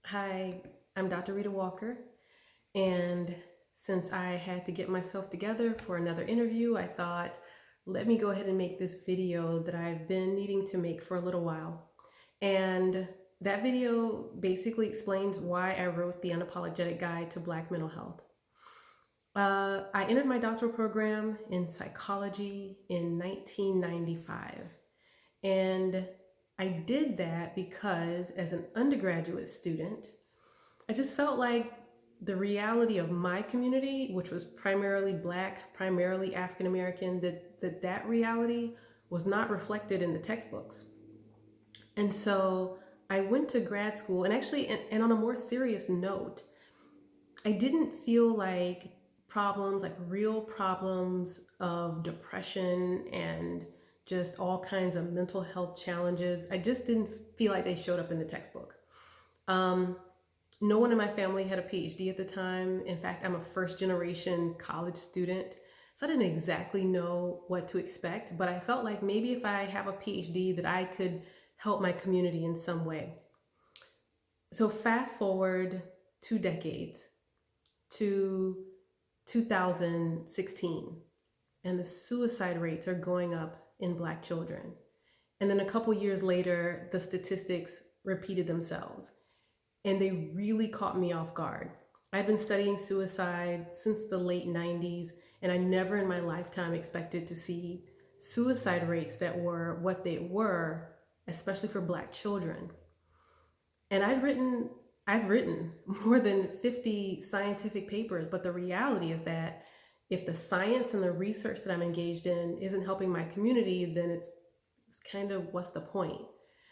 Hi, I'm Dr. Rita Walker, and since I had to get myself together for another interview, I thought, let me go ahead and make this video that I've been needing to make for a little while. And that video basically explains why I wrote the Unapologetic Guide to Black Mental Health. I entered my doctoral program in psychology in 1995. And I did that because as an undergraduate student, I just felt like the reality of my community, which was primarily Black, primarily African American, that reality was not reflected in the textbooks. And so I went to grad school, and actually, and on a more serious note, I didn't feel like problems, like real problems of depression and just all kinds of mental health challenges, I just didn't feel like they showed up in the textbook. No one in my family had a PhD at the time. In fact, I'm a first generation college student. So I didn't exactly know what to expect, but I felt like maybe if I have a PhD that I could help my community in some way. So fast forward 2 decades to 2016, and the suicide rates are going up in Black children. And then a couple years later, the statistics repeated themselves. And they really caught me off guard. I'd been studying suicide since the late 90s, and I never in my lifetime expected to see suicide rates that were what they were, especially for Black children. And I've written more than 50 scientific papers, but the reality is that if the science and the research that I'm engaged in isn't helping my community, then it's kind of what's the point?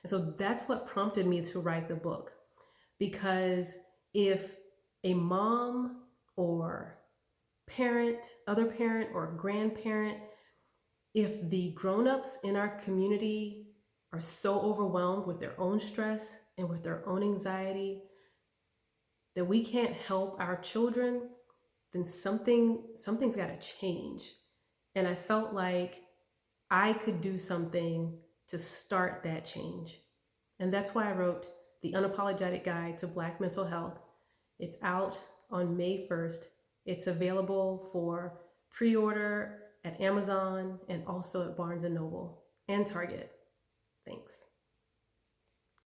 And so that's what prompted me to write the book. Because if a mom or other parent or grandparent, if the grown-ups in our community are so overwhelmed with their own stress and with their own anxiety that we can't help our children, then something's got to change. And I felt like I could do something to start that change. And that's why I wrote The Unapologetic Guide to Black Mental Health. It's out on May 1st. It's available for pre-order at Amazon and also at Barnes & Noble and Target. Thanks.